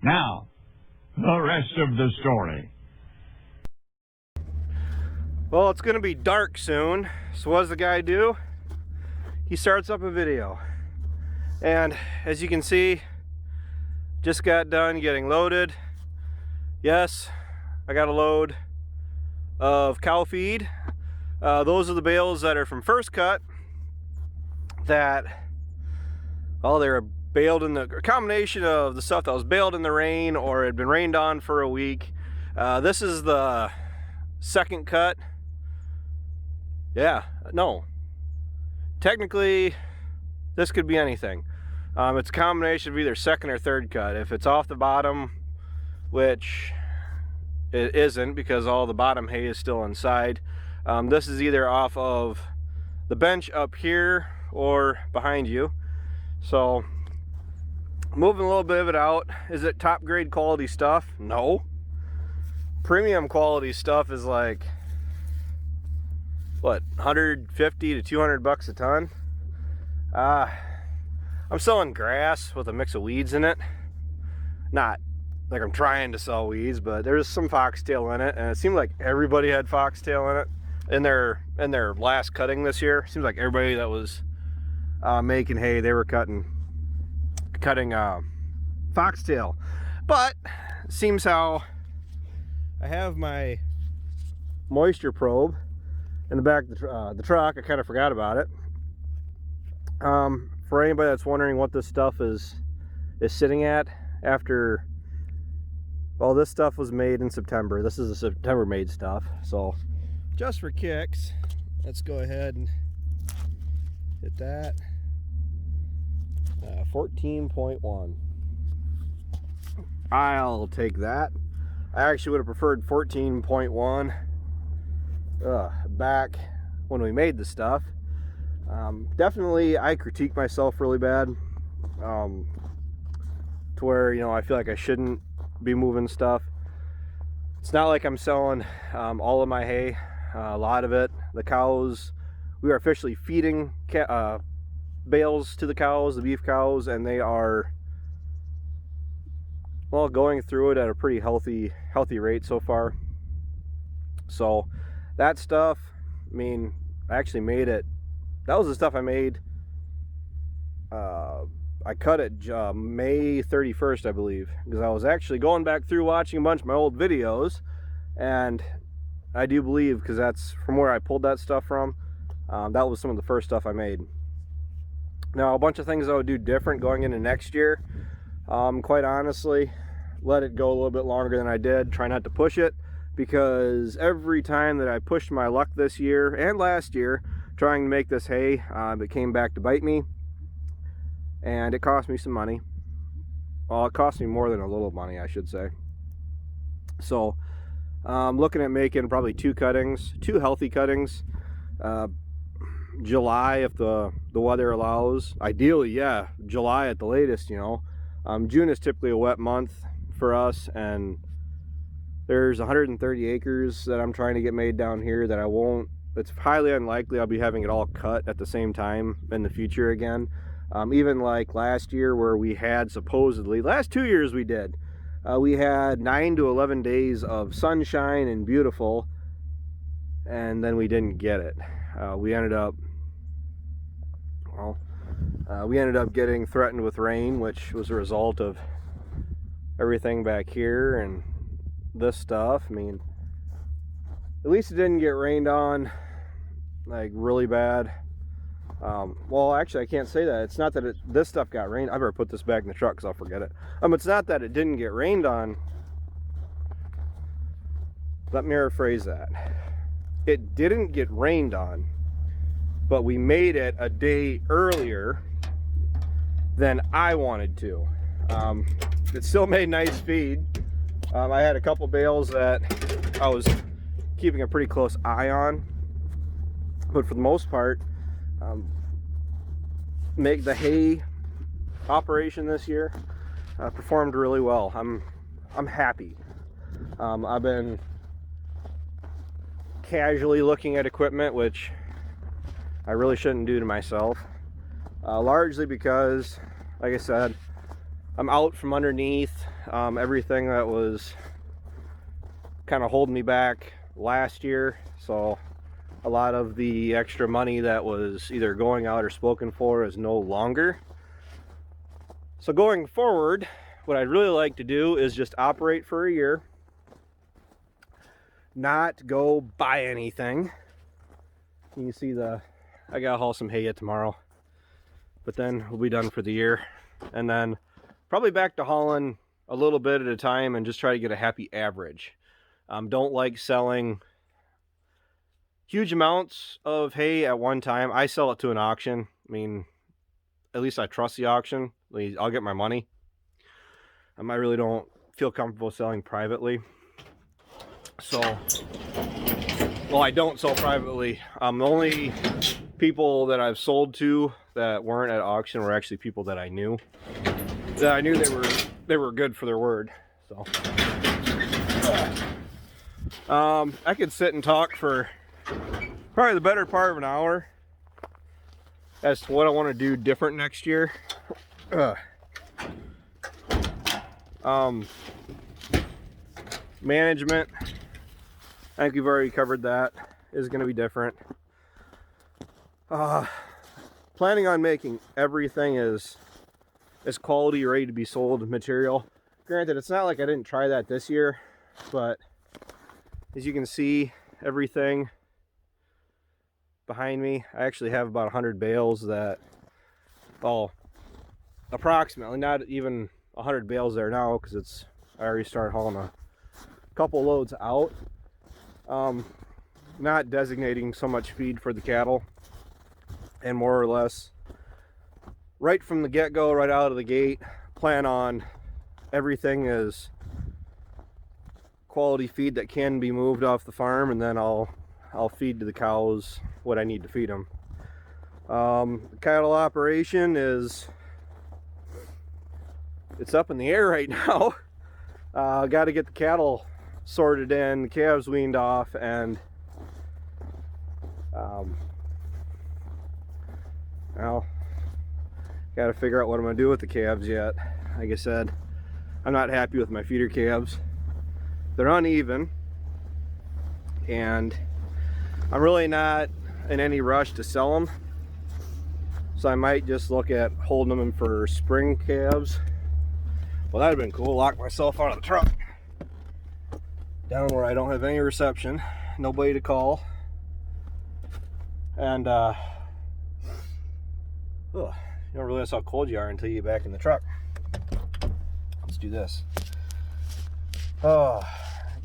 Now, the rest of the story. Well, it's gonna be dark soon, so what does the guy do? He starts up a video. And as you can see, just got done getting loaded. Yes, I got a load of cow feed. Those are the bales that are from First Cut that, well, they were baled in the combination of the stuff that was baled in the rain or had been rained on for a week. This is the second cut. Yeah, no. Technically, this could be anything. It's a combination of either second or third cut. If it's off the bottom, which it isn't because all the bottom hay is still inside, this is either off of the bench up here or behind you. So, moving a little bit of it out. Is it top grade quality stuff? No. Premium quality stuff is like, what, 150 to 200 bucks a ton? I'm selling grass with a mix of weeds in it. Not like I'm trying to sell weeds, but there's some foxtail in it, and it seemed like everybody had foxtail in it in their last cutting this year. Seems like everybody that was making hay, they were cutting foxtail. But seems how I have my moisture probe in the back of the truck. I kind of forgot about it. For anybody that's wondering what this stuff is sitting at after, well, this stuff was made in September. This is a September made stuff. So just for kicks, let's go ahead and hit that. 14.1. I'll take that. I actually would have preferred 14.1 back when we made the stuff. Definitely I critique myself really bad, to where, you know, I feel like I shouldn't be moving stuff. It's not like I'm selling all of my hay. A lot of it, the cows, we are officially feeding bales to the cows, the beef cows, and they are, well, going through it at a pretty healthy rate so far. So that stuff, I mean, I actually made it. That was the stuff I made. I cut it May 31st, I believe, because I was actually going back through watching a bunch of my old videos, and I do believe, because that's from where I pulled that stuff from, that was some of the first stuff I made. Now, a bunch of things I would do different going into next year. Quite honestly, let it go a little bit longer than I did. Try not to push it, because every time that I pushed my luck this year and last year trying to make this hay, it came back to bite me, and it cost me some money. Well, it cost me more than a little money, I should say. So I'm looking at making probably two healthy cuttings. July, if the weather allows. Ideally, yeah, July at the latest, you know. June is typically a wet month for us, and there's 130 acres that I'm trying to get made down here that I won't, it's highly unlikely I'll be having it all cut at the same time in the future again. Even like last year, where we had supposedly, last 2 years we did, we had 9 to 11 days of sunshine and beautiful, and then we didn't get it. We ended up getting threatened with rain, which was a result of everything back here and this stuff. I mean, at least it didn't get rained on like really bad. Well, actually, I can't say that. It's not that this stuff got rained. I better put this back in the truck because I'll forget it. It's not that it didn't get rained on. Let me rephrase that. It didn't get rained on, but we made it a day earlier than I wanted to. It still made nice feed. I had a couple bales that I was keeping a pretty close eye on, but for the most part, make the hay operation this year performed really well. I'm happy. I've been casually looking at equipment, which I really shouldn't do to myself, largely because, like I said, I'm out from underneath everything that was kind of holding me back last year. So a lot of the extra money that was either going out or spoken for is no longer. So going forward, what I'd really like to do is just operate for a year, not go buy anything. You can see I gotta haul some hay yet tomorrow, but then we'll be done for the year, and then probably back to hauling a little bit at a time and just try to get a happy average. Don't like selling huge amounts of hay at one time. I sell it to an auction. I mean, at least I trust the auction. I'll get my money. I really don't feel comfortable selling privately. So, well, I don't sell privately. The only people that I've sold to that weren't at auction were actually people that I knew. That I knew they were good for their word. So, I could sit and talk for probably the better part of an hour as to what I want to do different next year. Management, I think we've already covered that, is going to be different. Planning on making everything as quality, ready to be sold material. Granted, it's not like I didn't try that this year, but as you can see, everything behind me, I actually have about 100 bales that, well, approximately, not even 100 bales there now, because I already started hauling a couple loads out. Not designating so much feed for the cattle, and more or less right from the get-go, right out of the gate, plan on everything as quality feed that can be moved off the farm, and then I'll feed to the cows what I need to feed them. The cattle operation it's up in the air right now. Got to get the cattle sorted in, the calves weaned off, and well, got to figure out what I'm going to do with the calves yet. Like I said, I'm not happy with my feeder calves. They're uneven, and I'm really not in any rush to sell them. So I might just look at holding them for spring calves. Well, that'd have been cool. Lock myself out of the truck down where I don't have any reception, nobody to call, and you don't realize how cold you are until you get back in the truck. Let's do this. I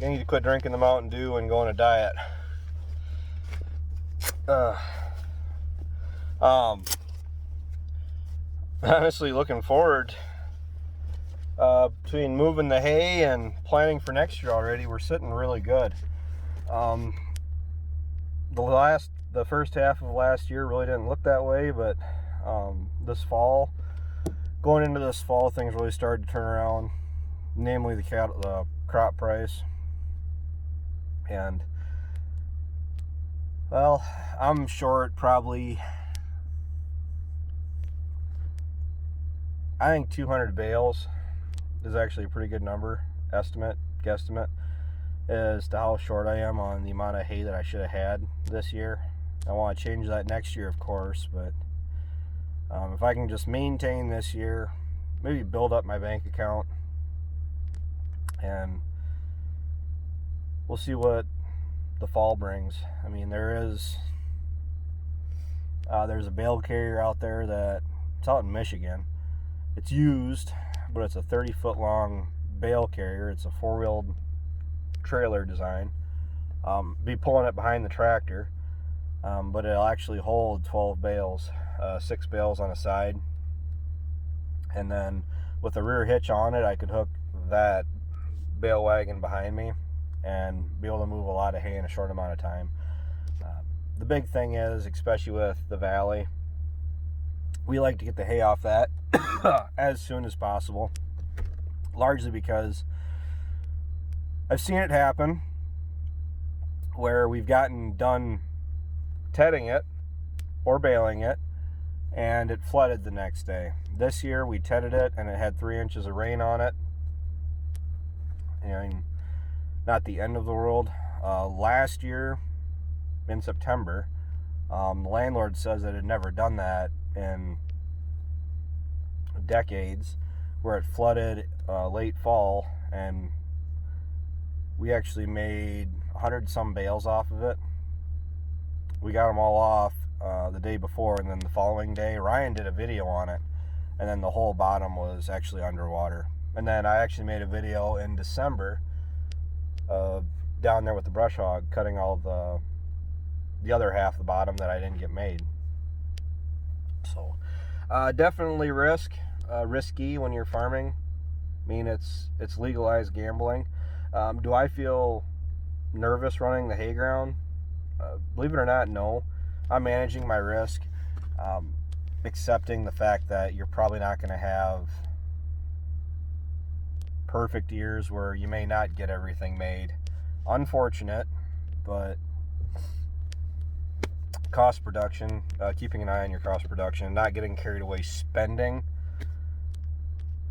need to quit drinking the Mountain Dew and go on a diet. Honestly, looking forward, between moving the hay and planning for next year already, we're sitting really good. The first half of last year really didn't look that way, but this fall, going into this fall, things really started to turn around, namely the crop price. And well, I'm short probably, I think 200 bales is actually a pretty good number, guesstimate, as to how short I am on the amount of hay that I should have had this year. I want to change that next year, of course, but if I can just maintain this year, maybe build up my bank account, and we'll see what the fall brings. I mean, there's a bale carrier out there it's out in Michigan. It's used, but it's a 30-foot long bale carrier. It's a four-wheeled trailer design. Be pulling it behind the tractor, but it'll actually hold 12 bales, 6 bales on a side, and then with a rear hitch on it, I could hook that bale wagon behind me and be able to move a lot of hay in a short amount of time. The big thing is, especially with the valley, we like to get the hay off that as soon as possible, largely because I've seen it happen where we've gotten done tedding it or baling it, and it flooded the next day. This year we tedded it and it had 3 inches of rain on it. And not the end of the world. Last year in September, the landlord says that it had never done that in decades, where it flooded late fall, and we actually made 100 some bales off of it. We got them all off the day before, and then the following day Ryan did a video on it, and then the whole bottom was actually underwater. And then I actually made a video in December down there with the brush hog, cutting all the other half of the bottom that I didn't get made. So definitely risky when you're farming. I mean, it's legalized gambling. Do I feel nervous running the hay ground? Believe it or not, no. I'm managing my risk, accepting the fact that you're probably not going to have perfect years where you may not get everything made. Unfortunate, but cost production, keeping an eye on your cost production, not getting carried away spending.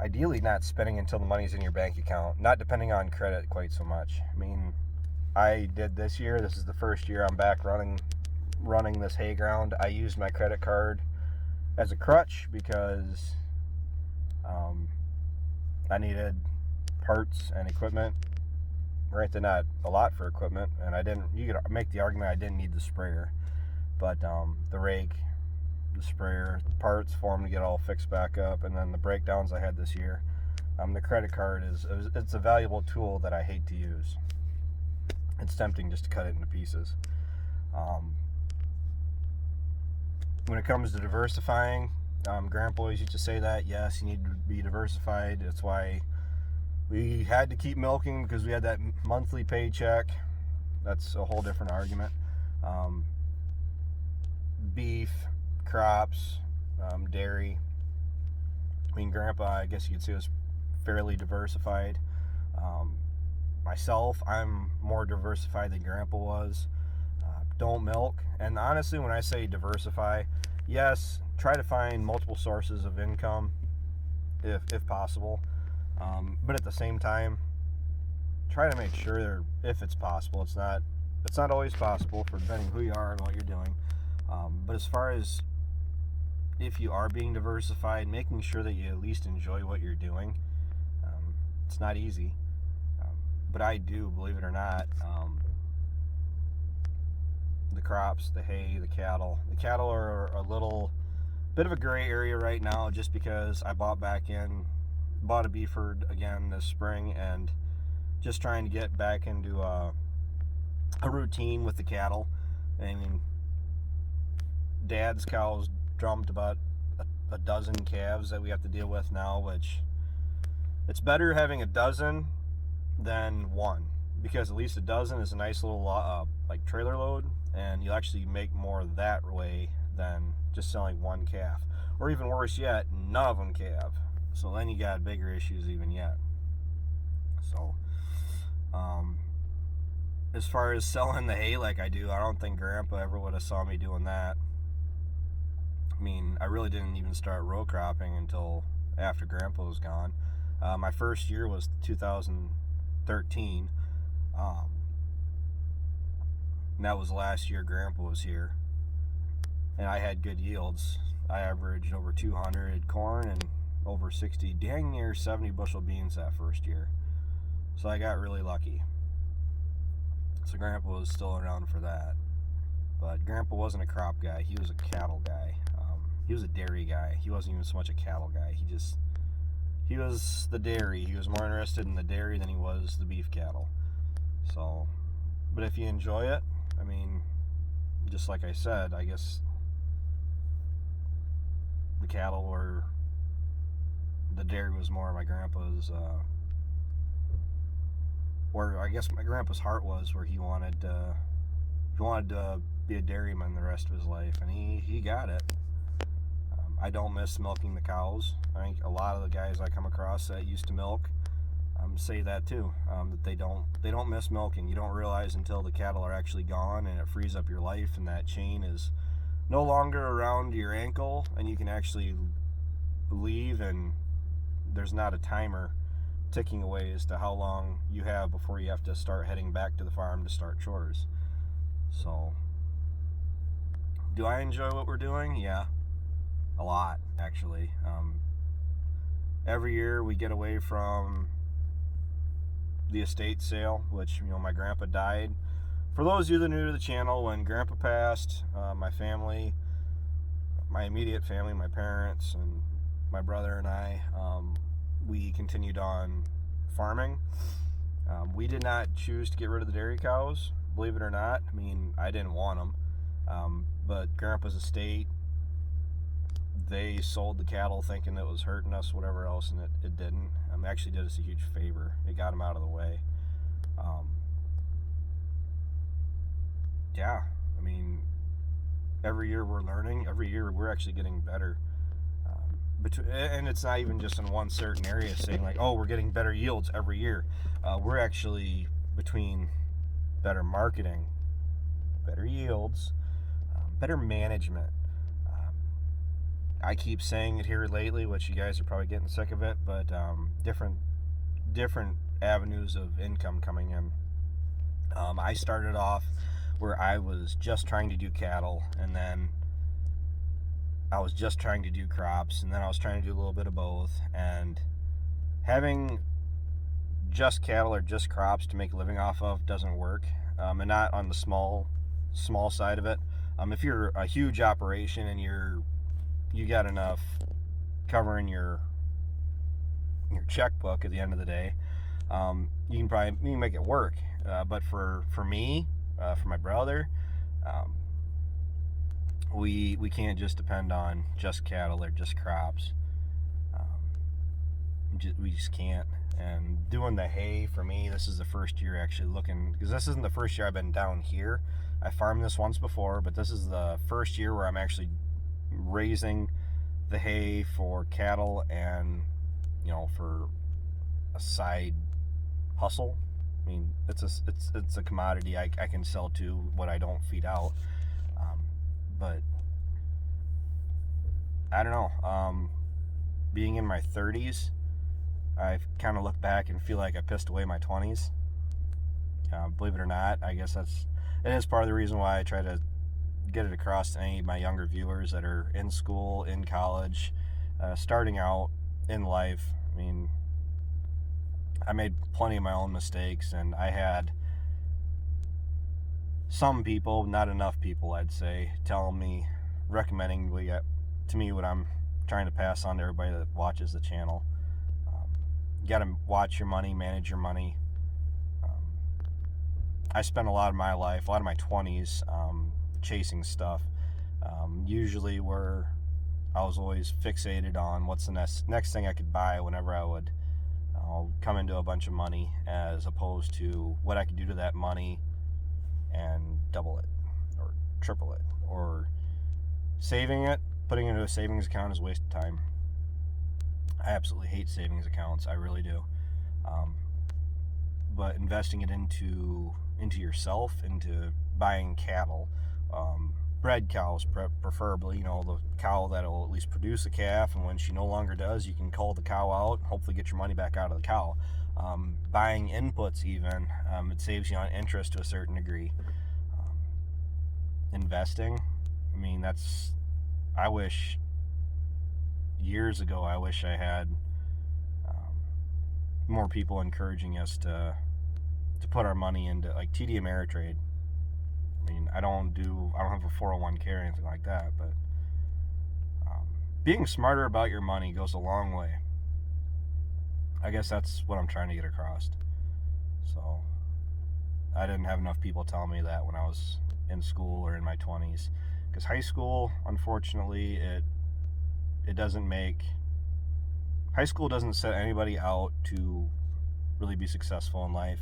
Ideally not spending until the money's in your bank account, not depending on credit quite so much. I mean, I did this year. This is the first year I'm back running this hay ground. I used my credit card as a crutch because I needed parts and equipment. Granted, not a lot for equipment, and you could make the argument I didn't need the sprayer, but the rake, the sprayer, parts for them to get all fixed back up, and then the breakdowns I had this year. The credit card it's a valuable tool that I hate to use. It's tempting just to cut it into pieces. When it comes to diversifying, Grandpa always used to say that, yes, you need to be diversified. That's why we had to keep milking, because we had that monthly paycheck. That's a whole different argument. Beef, crops, dairy. I mean, Grandpa, I guess you could say, was fairly diversified. Myself, I'm more diversified than Grandpa was. Don't milk. And honestly, when I say diversify, yes, try to find multiple sources of income if possible. But at the same time, try to make sure, if it's possible, it's not always possible, for depending who you are and what you're doing. But as far as if you are being diversified, making sure that you at least enjoy what you're doing. It's not easy, but I do, believe it or not. The crops, the hay, the cattle. The cattle are a little bit of a gray area right now, just because I bought a beef herd again this spring, and just trying to get back into a routine with the cattle. I mean, Dad's cows dumped about a dozen calves that we have to deal with now, which it's better having a dozen than one, because at least a dozen is a nice little like trailer load, and you'll actually make more that way than just selling one calf, or even worse yet, none of them calve. So then you got bigger issues even yet. So as far as selling the hay like I do, I don't think Grandpa ever would have saw me doing that. I mean, I really didn't even start row cropping until after Grandpa was gone. My first year was 2013. And that was last year Grandpa was here. And I had good yields. I averaged over 200 corn and over 60, dang near 70 bushel beans that first year. So I got really lucky. So Grandpa was still around for that. But Grandpa wasn't a crop guy. He was a cattle guy. He was a dairy guy. He wasn't even so much a cattle guy. He was the dairy. He was more interested in the dairy than he was the beef cattle. So, but if you enjoy it, I mean, just like I said, I guess the cattle were, the dairy was more my grandpa's, where I guess my grandpa's heart was, where he wanted to be a dairyman the rest of his life, and he got it. I don't miss milking the cows. I think a lot of the guys I come across that used to milk say that too, that they don't miss milking. You don't realize until the cattle are actually gone and it frees up your life, and that chain is no longer around your ankle, and you can actually leave, and there's not a timer ticking away as to how long you have before you have to start heading back to the farm to start chores. So, do I enjoy what we're doing? Yeah, a lot, actually. Every year we get away from the estate sale, which, my grandpa died. For those of you that are new to the channel, when grandpa passed, my family, my immediate family, my parents and my brother and I, we continued on farming. We did not choose to get rid of the dairy cows, believe it or not. I mean, I didn't want them, but grandpa's estate, they sold the cattle thinking it was hurting us, whatever else, and it didn't. It actually did us a huge favor. It got them out of the way. Yeah, I mean, every year we're learning. Every year we're actually getting better. And it's not even just in one certain area saying like, oh, we're getting better yields every year. We're actually, between better marketing, better yields, better management. I keep saying it here lately, which you guys are probably getting sick of it, but different avenues of income coming in. I started off where I was just trying to do cattle, and then I was just trying to do crops, and then I was trying to do a little bit of both. And having just cattle or just crops to make a living off of doesn't work, and not on the small side of it. If you're a huge operation and you got enough covering your checkbook at the end of the day, you can make it work. But for me, for my brother, we can't just depend on just cattle or just crops. We just can't. And doing the hay, for me, this is the first year actually looking, because this isn't the first year I've been down here. I farmed this once before, but this is the first year where I'm actually raising the hay for cattle and, for a side hustle. I mean, it's a commodity I can sell to what I don't feed out. But I don't know. Being in my 30s, I kind of look back and feel like I pissed away my 20s. Believe it or not, I guess it is part of the reason why I try to get it across to any of my younger viewers that are in school, in college, starting out in life. I mean, I made plenty of my own mistakes, and I had some people, not enough people, I'd say, telling me, recommending to me what I'm trying to pass on to everybody that watches the channel. You got to watch your money, manage your money. I spent a lot of my life, a lot of my 20s, chasing stuff. Usually where I was always fixated on what's the next thing I could buy whenever I would come into a bunch of money, as opposed to what I could do to that money and double it or triple it. Or saving it, putting it into a savings account is a waste of time. I absolutely hate savings accounts. I really do. But investing it into yourself, into buying cattle, bred cows preferably, the cow that will at least produce a calf, and when she no longer does, you can cull the cow out, hopefully get your money back out of the cow. Buying inputs even, it saves you on interest to a certain degree. Investing, I mean, I wish years ago, I had more people encouraging us to put our money into like TD Ameritrade. I mean, I don't have a 401k or anything like that, but being smarter about your money goes a long way. I guess that's what I'm trying to get across. So I didn't have enough people tell me that when I was in school or in my 20s, because high school, unfortunately, high school doesn't set anybody out to really be successful in life.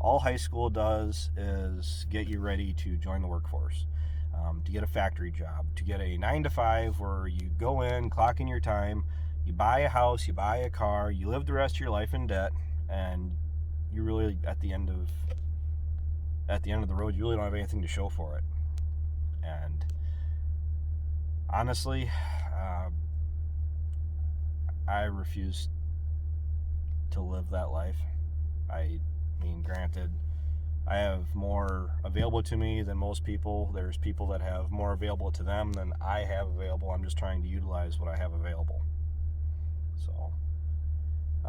All high school does is get you ready to join the workforce, to get a factory job, to get a 9-to-5 where you go in, clock in your time, you buy a house, you buy a car, you live the rest of your life in debt, and you really, at the end of the road, you really don't have anything to show for it. And honestly, I refuse to live that life. I mean, granted, I have more available to me than most people. There's people that have more available to them than I have available. I'm just trying to utilize what I have available. So,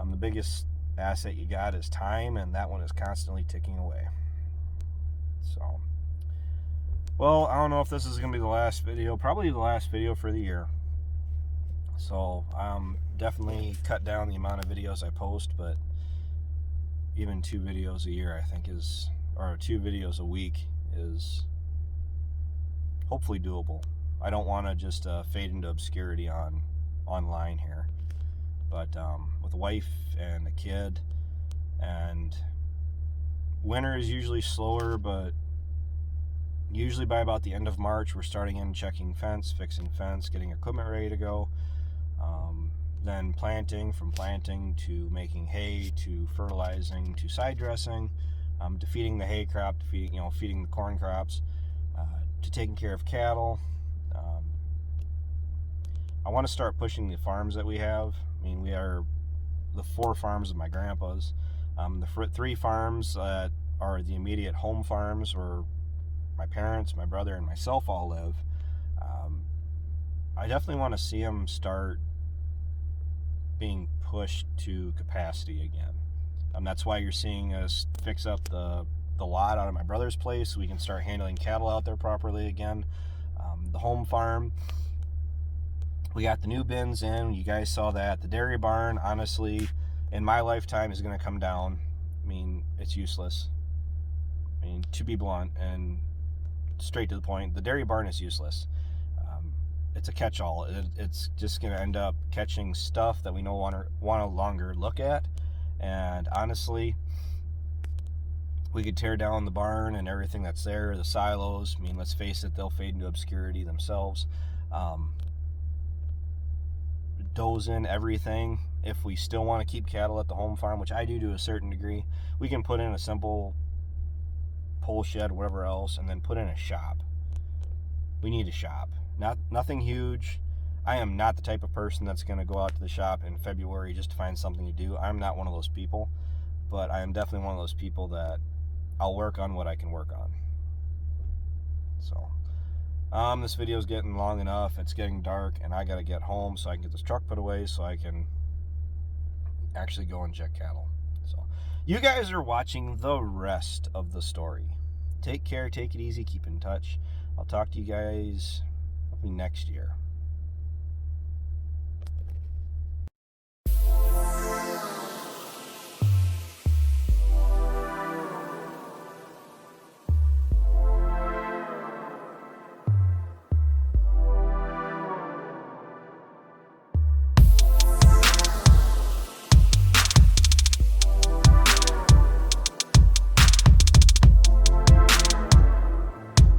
the biggest asset you got is time, and that one is constantly ticking away. So, well, I don't know if this is going to be the last video. Probably the last video for the year. So, definitely cut down the amount of videos I post, but even 2 videos a year, I think is, or 2 videos a week is hopefully doable. I don't want to just fade into obscurity online here, but with a wife and a kid, and winter is usually slower, but usually by about the end of March, we're starting in checking fence, fixing fence, getting equipment ready to go. Then planting, from planting to making hay, to fertilizing, to side dressing, to feeding the hay crop, to feeding the corn crops, to taking care of cattle. I want to start pushing the farms that we have. I mean, we are the 4 farms of my grandpa's. The 3 farms that are the immediate home farms where my parents, my brother, and myself all live. I definitely want to see them start being pushed to capacity again. That's why you're seeing us fix up the lot out of my brother's place so we can start handling cattle out there properly again. The home farm, we got the new bins in. You guys saw that. The dairy barn, honestly, in my lifetime is going to come down. I mean, it's useless. I mean, to be blunt and straight to the point, the dairy barn is useless. It's a catch-all. It's just going to end up catching stuff that we no longer look at. And honestly, we could tear down the barn and everything that's there, the silos. I mean, let's face it, they'll fade into obscurity themselves. Doze in everything. If we still want to keep cattle at the home farm, which I do to a certain degree, we can put in a simple pole shed, whatever else, and then put in a shop. We need a shop. Nothing huge. I am not the type of person that's going to go out to the shop in February just to find something to do. I'm not one of those people, but I am definitely one of those people that I'll work on what I can work on. So, this video is getting long enough. It's getting dark, and I got to get home so I can get this truck put away so I can actually go and check cattle. So, you guys are watching the rest of the story. Take care, take it easy, keep in touch. I'll talk to you guys next year.